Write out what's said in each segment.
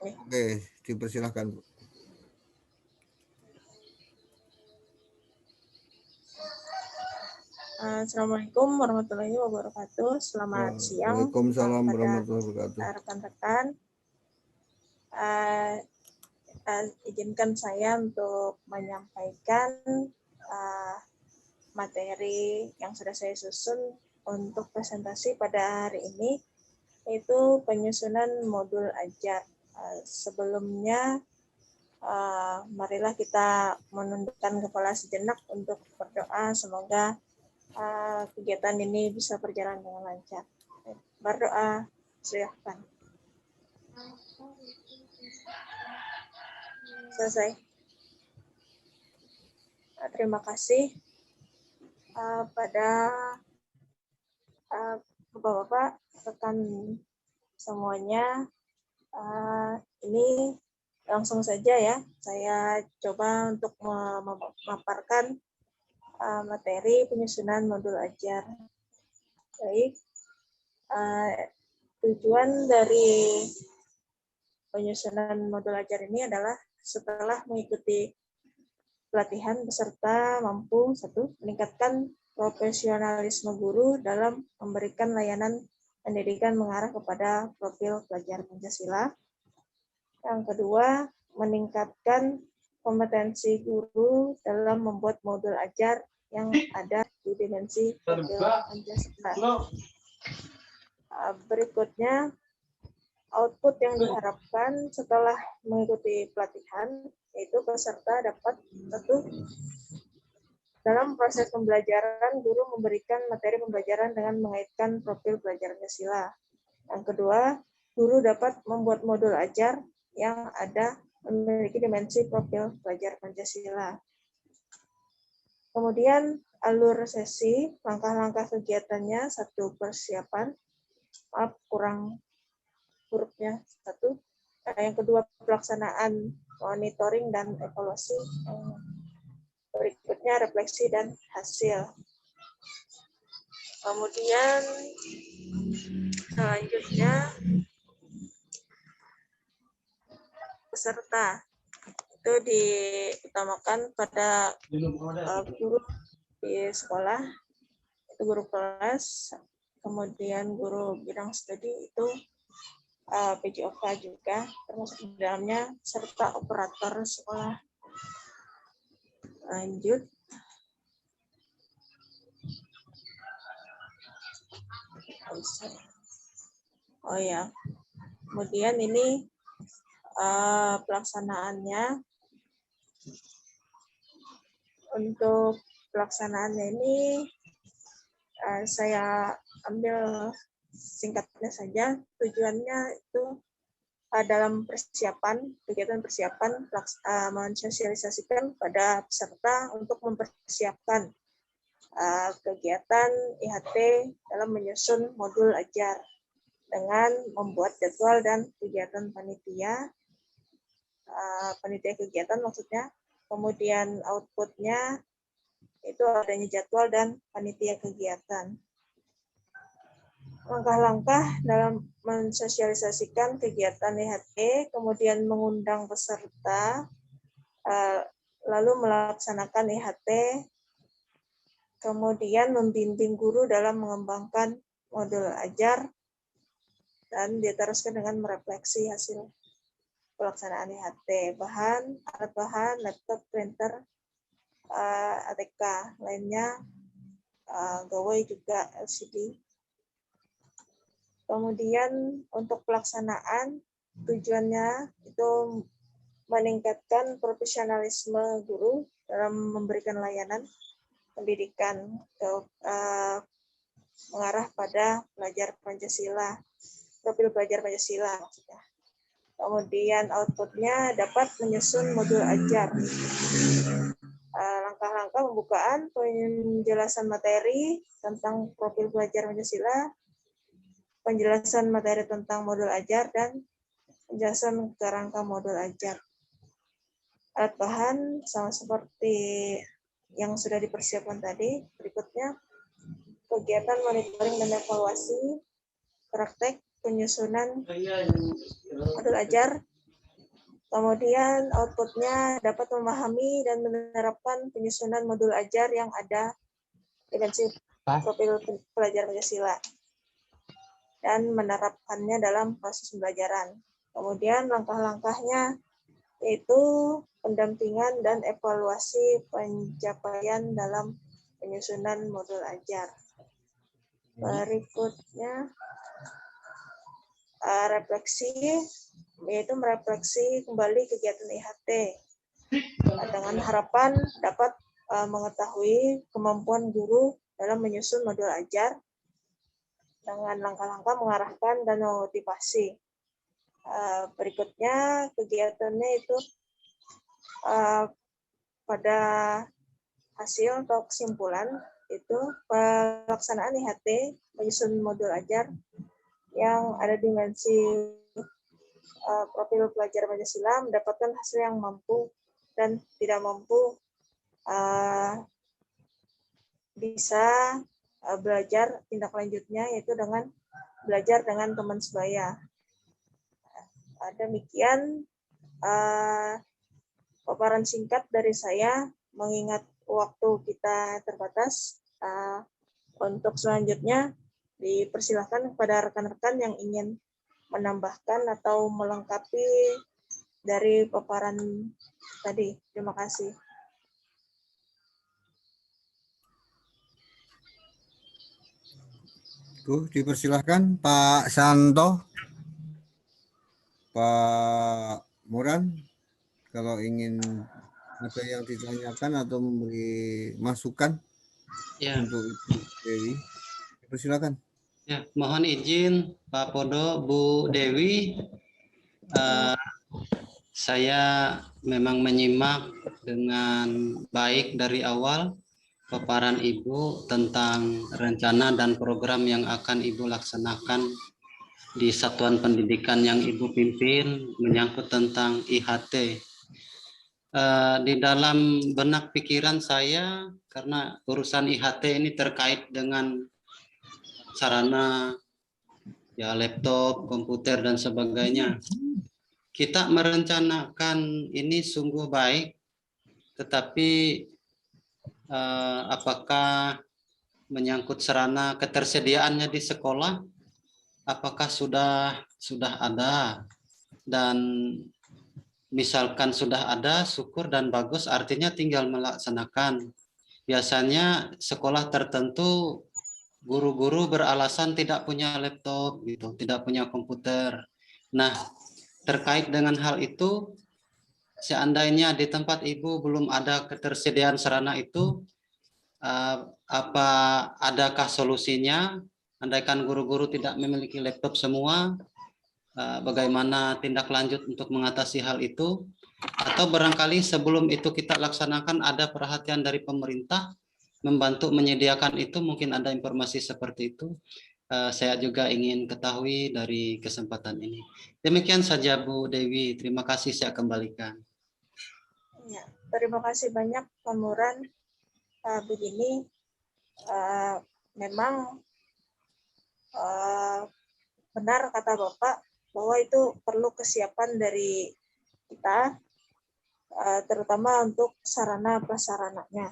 Oke, dipersilahkan, Bu. Assalamualaikum warahmatullahi wabarakatuh. Selamat siang Waalaikumsalam pada warahmatullahi wabarakatuh. rekan-rekan. Izinkan saya untuk menyampaikan materi yang sudah saya susun untuk presentasi pada hari ini, yaitu penyusunan modul ajar. Sebelumnya, marilah kita menundukkan kepala sejenak untuk berdoa, semoga kegiatan ini bisa berjalan dengan lancar. Berdoa, silakan. Selesai. Terima kasih pada Bapak-bapak, rekan semuanya. Ini langsung saja ya, saya coba untuk memaparkan materi penyusunan modul ajar. Baik, tujuan dari penyusunan modul ajar ini adalah setelah mengikuti pelatihan, peserta mampu meningkatkan profesionalisme guru dalam memberikan layanan pendidikan mengarah kepada profil pelajar Pancasila. Yang kedua, meningkatkan kompetensi guru dalam membuat modul ajar yang ada di dimensi profil Pancasila. Berikutnya, output yang diharapkan setelah mengikuti pelatihan, yaitu peserta dapat dalam proses pembelajaran, guru memberikan materi pembelajaran dengan mengaitkan profil pelajar Pancasila. Yang kedua, guru dapat membuat modul ajar yang ada memiliki dimensi profil pelajar Pancasila. Kemudian, alur sesi, langkah-langkah kegiatannya, 1 persiapan, maaf kurang hurufnya 1. Yang kedua, pelaksanaan monitoring dan evaluasi. Berikutnya, refleksi dan hasil. Kemudian, selanjutnya, peserta. Itu diutamakan pada guru di sekolah, itu guru kelas, kemudian guru bidang studi itu PJOK juga, termasuk di dalamnya, serta operator sekolah. Lanjut. Oh ya, kemudian ini pelaksanaannya. Untuk pelaksanaannya ini saya ambil singkatnya saja. Tujuannya itu dalam persiapan, kegiatan persiapan, mensosialisasikan pada peserta untuk mempersiapkan kegiatan IHT dalam menyusun modul ajar dengan membuat jadwal dan kegiatan panitia kegiatan maksudnya. Kemudian outputnya itu adanya jadwal dan panitia kegiatan. Langkah-langkah dalam mensosialisasikan kegiatan IHT, kemudian mengundang peserta, lalu melaksanakan IHT, kemudian membimbing guru dalam mengembangkan modul ajar, dan diteruskan dengan merefleksi hasil pelaksanaan IHT. Alat bahan, laptop, printer, ATK, lainnya, gawai juga LCD. Kemudian untuk pelaksanaan, tujuannya itu meningkatkan profesionalisme guru dalam memberikan layanan pendidikan mengarah pada pelajar Pancasila, profil pelajar Pancasila maksudnya. Kemudian outputnya dapat menyusun modul ajar. Langkah-langkah pembukaan, penjelasan materi tentang profil pelajar Pancasila, penjelasan materi tentang modul ajar, dan penjelasan kerangka modul ajar. Alat bahan sama seperti yang sudah dipersiapkan tadi. Berikutnya, kegiatan monitoring dan evaluasi, praktek penyusunan modul ajar, Kemudian outputnya dapat memahami dan menerapkan penyusunan modul ajar yang ada dimensi profil pelajar Pancasila dan menerapkannya dalam proses pembelajaran. Kemudian langkah-langkahnya yaitu pendampingan dan evaluasi pencapaian dalam penyusunan modul ajar. Berikutnya refleksi, yaitu merefleksi kembali kegiatan IHT dengan harapan dapat mengetahui kemampuan guru dalam menyusun modul ajar dengan langkah-langkah mengarahkan dan memotivasi. Berikutnya kegiatannya itu pada hasil atau kesimpulan itu pelaksanaan IHT menyusun modul ajar yang ada dimensi profil pelajar Pancasila mendapatkan hasil yang mampu dan tidak mampu bisa belajar tindak lanjutnya yaitu dengan belajar dengan teman sebaya. Demikian paparan singkat dari saya, mengingat waktu kita terbatas. Untuk selanjutnya dipersilahkan kepada rekan-rekan yang ingin menambahkan atau melengkapi dari paparan tadi. Terima kasih. Dipersilahkan Pak Santo, Pak Muran, kalau ingin ada yang ditanyakan atau memberi masukan untuk Ibu Dewi, dipersilakan. Ya, mohon izin Pak Podo, Bu Dewi, saya memang menyimak dengan baik dari awal paparan Ibu tentang rencana dan program yang akan Ibu laksanakan di satuan pendidikan yang Ibu pimpin menyangkut tentang IHT. Di dalam benak pikiran saya, karena urusan IHT ini terkait dengan sarana ya laptop, komputer dan sebagainya. Kita merencanakan ini sungguh baik, tetapi apakah menyangkut sarana ketersediaannya di sekolah, apakah sudah ada, dan misalkan sudah ada, syukur dan bagus, artinya tinggal melaksanakan. Biasanya sekolah tertentu guru-guru beralasan tidak punya laptop, gitu, tidak punya komputer. Nah, terkait dengan hal itu, seandainya di tempat Ibu belum ada ketersediaan sarana itu, apa adakah solusinya? Andaikan guru-guru tidak memiliki laptop semua, bagaimana tindak lanjut untuk mengatasi hal itu? Atau barangkali sebelum itu kita laksanakan ada perhatian dari pemerintah membantu menyediakan itu, mungkin ada informasi seperti itu. Saya juga ingin ketahui dari kesempatan ini. Demikian saja Bu Dewi, terima kasih, saya kembalikan. Ya, terima kasih banyak Pak Muran. Begini, memang benar kata Bapak bahwa itu perlu kesiapan dari kita, terutama untuk sarana prasarananya.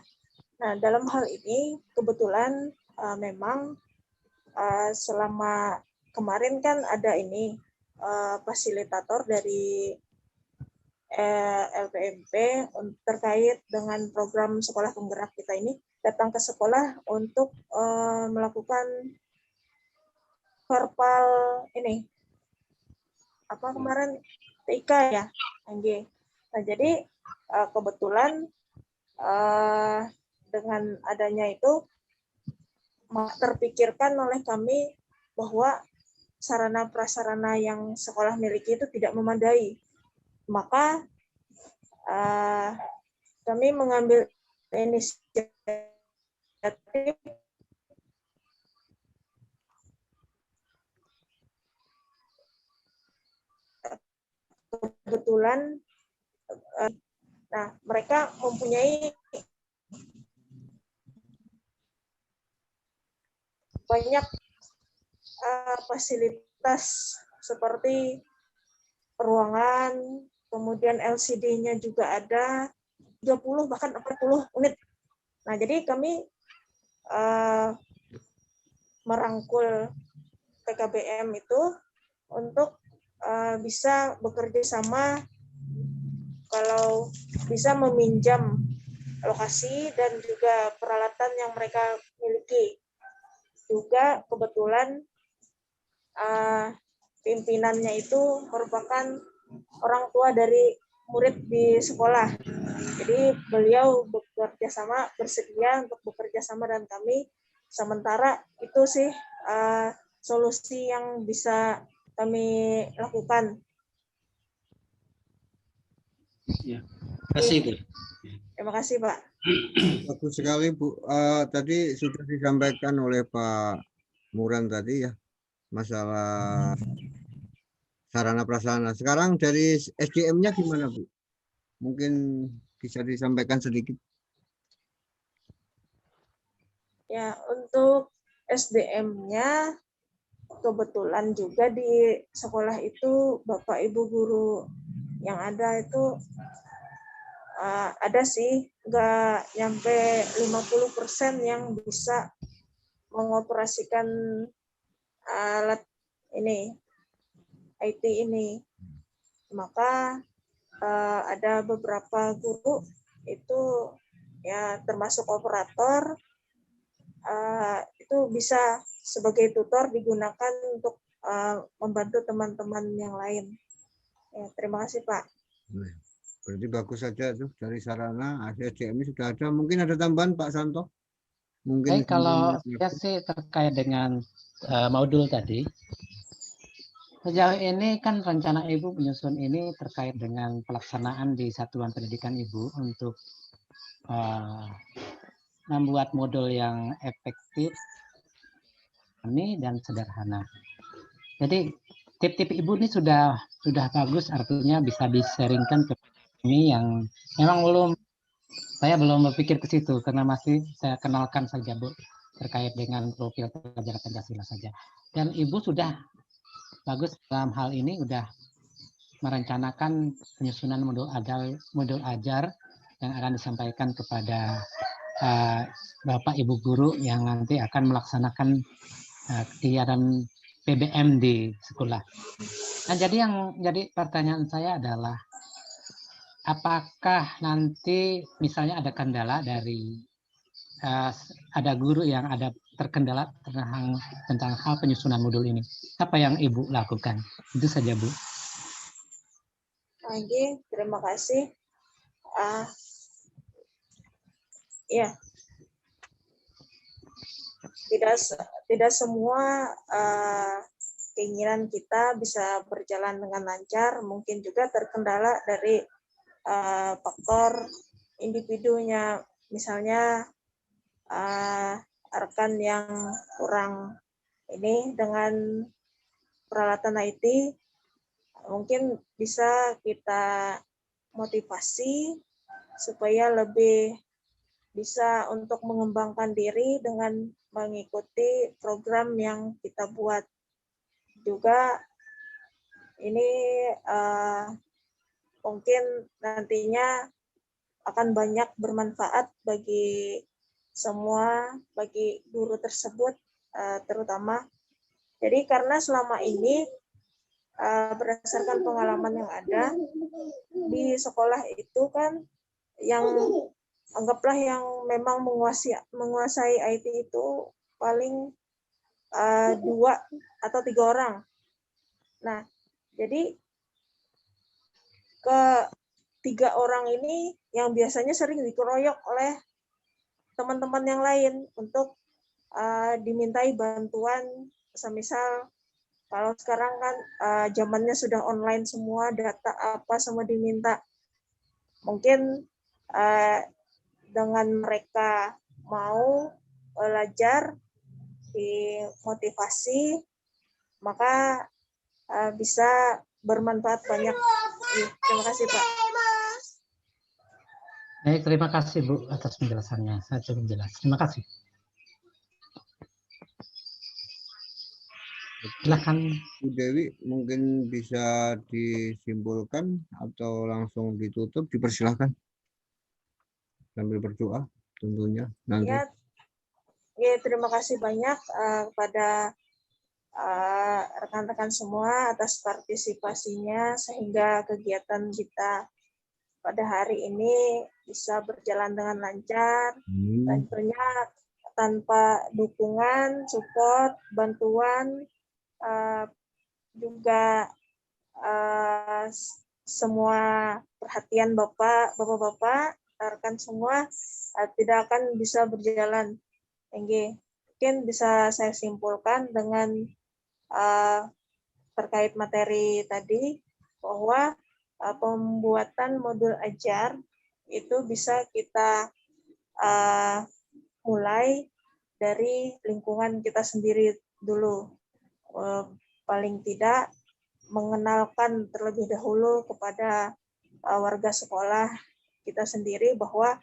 Nah, dalam hal ini kebetulan memang selama kemarin kan ada ini fasilitator dari LPMP terkait dengan program sekolah penggerak kita ini datang ke sekolah untuk melakukan verbal ini apa kemarin TIK ya, Angge. Nah, jadi kebetulan dengan adanya itu terpikirkan oleh kami bahwa sarana prasarana yang sekolah miliki itu tidak memadai. Maka kami mengambil inisiatif kebetulan mereka mempunyai banyak fasilitas seperti ruangan, kemudian LCD-nya juga ada 30 bahkan 40 unit. Nah, jadi kami merangkul PKBM itu untuk bisa bekerja sama, kalau bisa meminjam lokasi dan juga peralatan yang mereka miliki. Juga kebetulan pimpinannya itu merupakan orang tua dari murid di sekolah. Jadi beliau bekerja sama, bersedia untuk bekerja sama dengan kami. Sementara itu sih solusi yang bisa kami lakukan. Ya, terima kasih Bu. Terima kasih Pak. Bagus sekali Bu. Tadi sudah disampaikan oleh Pak Muran tadi ya, masalah sarana prasarana. Sekarang dari SDM-nya gimana Bu? Mungkin bisa disampaikan sedikit. Ya, untuk SDM-nya kebetulan juga di sekolah itu Bapak Ibu guru yang ada itu ada sih, nggak nyampe 50% yang bisa mengoperasikan alat ini, IT ini. Maka ada beberapa guru itu ya termasuk operator, itu bisa sebagai tutor digunakan untuk membantu teman-teman yang lain. Ya, terima kasih Pak. Berarti bagus saja tuh dari sarana SDM sudah ada. Mungkin ada tambahan Pak Santo? Mungkin kalau saya sih terkait dengan modul tadi. Sejauh ini kan rencana Ibu menyusun ini terkait dengan pelaksanaan di satuan pendidikan Ibu untuk membuat modul yang efektif dan sederhana. Jadi tip-tip Ibu ini sudah bagus, artinya bisa di-sharingkan ke kami yang memang saya belum berpikir ke situ karena masih saya kenalkan saja Bu terkait dengan profil pelajar Pancasila saja. Dan Ibu sudah bagus dalam hal ini, sudah merencanakan penyusunan modul ajar yang akan disampaikan kepada Bapak Ibu guru yang nanti akan melaksanakan kegiatan PBM di sekolah. Nah, jadi pertanyaan saya adalah, apakah nanti misalnya ada kendala dari ada guru yang ada terkendala tentang hal penyusunan modul ini? Apa yang Ibu lakukan? Itu saja Bu. Lagi, terima kasih. Ya, tidak semua keinginan kita bisa berjalan dengan lancar, mungkin juga terkendala dari faktor individunya, misalnya rekan yang kurang ini dengan peralatan IT, mungkin bisa kita motivasi supaya lebih bisa untuk mengembangkan diri dengan mengikuti program yang kita buat. Juga ini mungkin nantinya akan banyak bermanfaat bagi semua, bagi guru tersebut terutama. Jadi karena selama ini berdasarkan pengalaman yang ada di sekolah itu kan, yang anggaplah yang memang menguasai IT itu paling 2 atau 3 orang. Nah, jadi ke-3 orang ini yang biasanya sering dikeroyok oleh teman-teman yang lain untuk dimintai bantuan, semisal kalau sekarang kan zamannya sudah online semua, data apa semua diminta. Mungkin dengan mereka mau belajar, dimotivasi, maka bisa bermanfaat banyak. Terima kasih Pak. Baik, terima kasih Bu atas penjelasannya. Saya cukup jelas. Terima kasih. Silakan. Bu Dewi mungkin bisa disimpulkan atau langsung ditutup, dipersilahkan sambil berdoa tentunya nanti. Ya, ya, terima kasih banyak kepada rekan-rekan semua atas partisipasinya sehingga kegiatan kita pada hari ini bisa berjalan dengan lancar. Tentunya tanpa dukungan, support, bantuan, juga semua perhatian Bapak-bapak, rekan semua tidak akan bisa berjalan. Mungkin bisa saya simpulkan dengan terkait materi tadi bahwa pembuatan modul ajar itu bisa kita mulai dari lingkungan kita sendiri dulu. Paling tidak mengenalkan terlebih dahulu kepada warga sekolah kita sendiri bahwa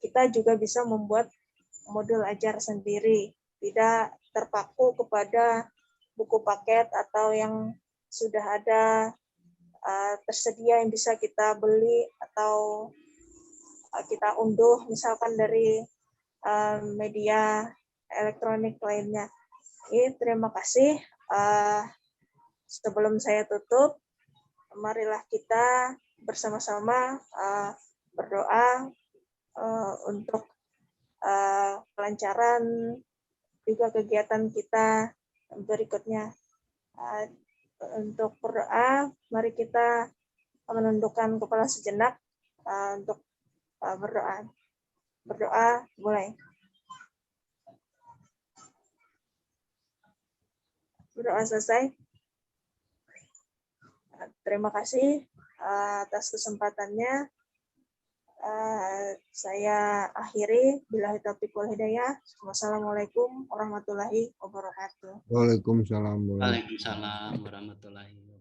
kita juga bisa membuat modul ajar sendiri, tidak terpaku kepada buku paket atau yang sudah ada tersedia yang bisa kita beli atau kita unduh misalkan dari media elektronik lainnya. Terima kasih. Sebelum saya tutup, marilah kita bersama-sama berdoa untuk kelancaran juga kegiatan kita berikutnya. Untuk berdoa, mari kita menundukkan kepala sejenak untuk berdoa. Berdoa, mulai. Berdoa selesai. Terima kasih atas kesempatannya. Saya akhiri. Billahi taufiq wal hidayah. Wassalamualaikum warahmatullahi wabarakatuh. Waalaikumsalam. Waalaikumsalam warahmatullahi wabarakatuh.